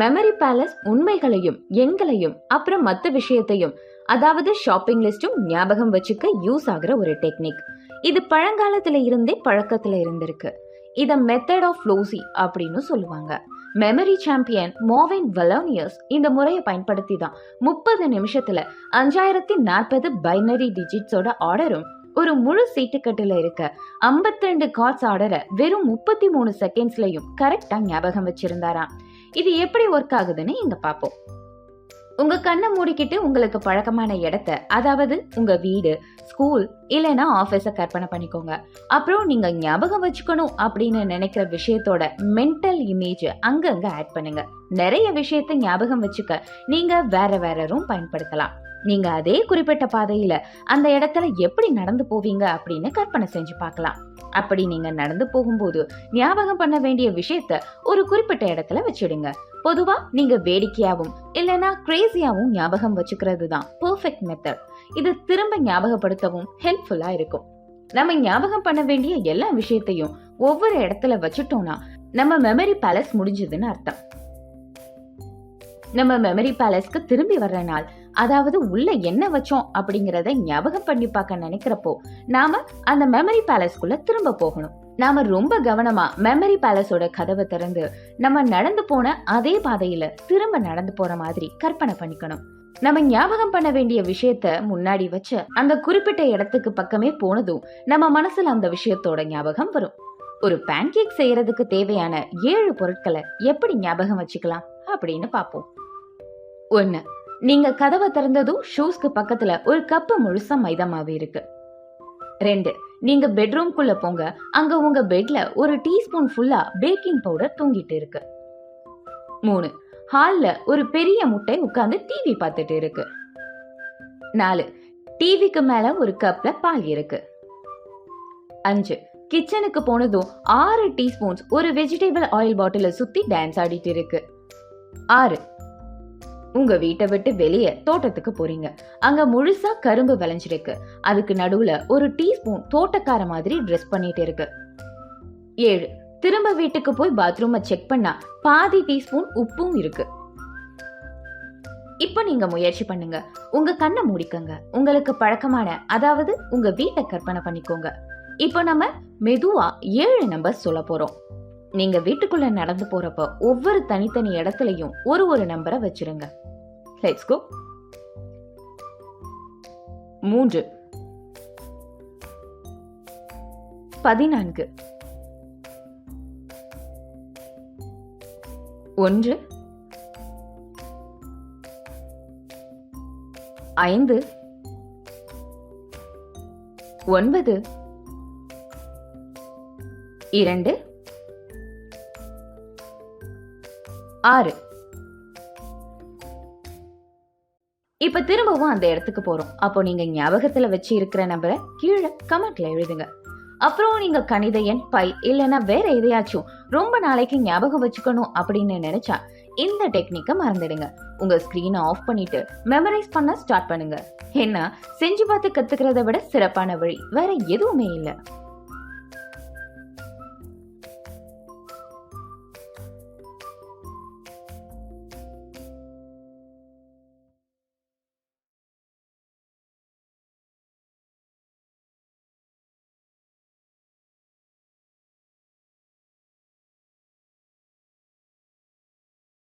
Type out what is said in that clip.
Memory palace உண்மைகளையும் எண்களையும் அப்புறம் மற்ற விஷயத்தையும், அதாவது ஷாப்பிங் லிஸ்டும் ஞாபகம் வச்சுக்க யூஸ் ஆகுற ஒரு டெக்னிக். இது பழங்காலத்துல இருந்தே பழக்கத்துல இருந்திருக்கு. இத மெத்தட் ஆஃப் ஃப்ளோசி அப்படின்னு சொல்லுவாங்க. மெமரி சாம்பியன் மோவின் வலோனியஸ் இந்த முறையை பயன்படுத்தி தான் 30 நிமிஷத்துல 5040 பைனரி டிஜிட்ஸோட ஆர்டரும் ஒரு முழு சீட்டுக்கட்டுல இருக்க 52 கார்ட்ஸ் ஆர்டரை வெறும் 33 செகண்ட்ஸ்லயும் கரெக்டா ஞாபகம் வச்சிருந்தாராம். இது எப்படி ஒர்க் ஆகுதுன்னு இங்க பாப்போம். உங்க கண்ணை மூடிக்கிட்டு உங்களுக்கு பழக்கமான இடத்த, அதாவது உங்க வீடு, ஸ்கூல் இல்லைன்னா ஆபீஸ கற்பனை பண்ணிக்கோங்க. அப்புறம் நீங்க ஞாபகம் வச்சுக்கணும் அப்படின்னு நினைக்கிற விஷயத்தோட மென்டல் இமேஜ் அங்கங்க ஆட் பண்ணுங்க. நிறைய விஷயத்த ஞாபகம் வச்சுக்க நீங்க வேற வேற ரூம் பயன்படுத்தலாம். நீங்க அதே குறிப்பிட்ட பாதையில அந்த இடத்துல எப்படி நடந்து போவீங்க அப்படின்னு கற்பனை செஞ்சு பார்க்கலாம். அப்படி நீங்க நடந்து போகும்போது ஞாபகம் பண்ண வேண்டிய விஷயத்த ஒரு குறிப்பிட்ட இடத்துல வச்சிடுங்க. பொதுவா நீங்க வேடிக்கையாவும் இல்லைன்னா கிரேசியாவும் ஞாபகம் வச்சுக்கிறது தான் பெர்ஃபெக்ட் மெத்தட். இது திரும்ப ஞாபகப்படுத்தவும் ஹெல்ப்ஃபுல்லா இருக்கும். நம்ம ஞாபகம் பண்ண வேண்டிய எல்லா விஷயத்தையும் ஒவ்வொரு இடத்துல வச்சுட்டோம்னா நம்ம மெமரி பேலஸ் முடிஞ்சதுன்னு அர்த்தம். நம்ம மெமரி பேலஸ்க்கு திரும்பி வர்ற நாள், அதாவது உள்ள என்ன வச்சோம் அப்படிங்கறத ஞாபகம் பண்ணி பார்க்க நினைக்கிறப்போ நாம அந்த மெமரி பேலஸ்குள்ள திரும்ப போகணும். நாம ரொம்ப கவனமா மெமரி பேலஸோட கதவை திறந்து நம்ம நடந்து போன அதே பாதையில திரும்ப நடந்து போற மாதிரி கற்பனை பண்ணிக்கணும். நம்ம ஞாபகம் பண்ண வேண்டிய விஷயத்த முன்னாடி வச்சு அந்த குறிப்பிட்ட இடத்துக்கு பக்கமே போனதும் நம்ம மனசுல அந்த விஷயத்தோட ஞாபகம் வரும். ஒரு பேன்கேக் செய்யறதுக்கு தேவையான 7 பொருட்களை எப்படி ஞாபகம் வச்சுக்கலாம் அப்படின்னு பாப்போம். 1. நீங்க கதவை திறந்ததும் ஷூஸ்க்கு பக்கத்துல ஒரு கப்பு முழுசா மைதா மாவு இருக்கு. 2. நீங்க பெட்ரூம்குள்ள போங்க, அங்க உங்க பெட்ல ஒரு டீஸ்பூன் ஃபுல்லா பேக்கிங் பவுடர் தூங்கிட்டு இருக்கு. 3. ஹால்ல ஒரு பெரிய முட்டை உட்கார்ந்து டிவி பார்த்துட்டு இருக்கு. 4. டிவிக்கு மேல ஒரு கப்ல பால் இருக்கு. 5. கிச்சனுக்கு போனதும் 6 டீஸ்பூன்ஸ் ஒரு வெஜிடபிள் ஆயில் பாட்டில சுத்தி டான்ஸ் ஆடிட்டு இருக்கு. 6. உங்க வீட்டை விட்டு வெளியே தோட்டத்துக்கு போறீங்க, அங்க முழுசா கரும்பு விளைஞ்சிருக்கு, அதுக்கு நடுவுல ஒரு டீஸ்பூன் தோட்டக்கார மாதிரி ட்ரெஸ் பண்ணிட்டு இருக்கு. 7. திரும்ப வீட்டுக்கு போய் பாத்ரூமை செக் பண்ணா பாதி டீஸ்பூன் உப்பும் இருக்கு. இப்ப நீங்க முயற்சி பண்ணுங்க. உங்க கண்ணை மூடிக்கங்க. உங்களுக்கு பழக்கமான, அதாவது உங்க வீட்டை கற்பனை பண்ணிக்கோங்க. இப்போ நம்ம மெதுவா 7 நம்பர் சொல்ல போறோம். நீங்க வீட்டுக்குள்ள நடந்து போறப்ப ஒவ்வொரு தனித்தனி இடத்துலயும் ஒரு நம்பரை வச்சிருங்க. Let's go. 3, 14, 1, 5, 9, 2, 6. இப்ப திரும்பவும் அந்த இடத்துக்கு போறோம். அப்போ நீங்க ஞாபகத்துல வச்சு இருக்கிற நம்பரை கீழே கமெண்ட்ல எழுதுங்க. அப்புறம் நீங்க கணித எண், பை இல்லைன்னா வேற எதையாச்சும் ரொம்ப நாளைக்கு ஞாபகம் வச்சுக்கணும் அப்படின்னு நினைச்சா இந்த டெக்னிக்கை மறந்துடுங்க. உங்க ஸ்கிரீனை ஆஃப் பண்ணிட்டு மெமரைஸ் பண்ண ஸ்டார்ட் பண்ணுங்க. ஏன்னா செஞ்சு பார்த்து கத்துக்கிறத விட சிறப்பான வழி வேற எதுவுமே இல்லை.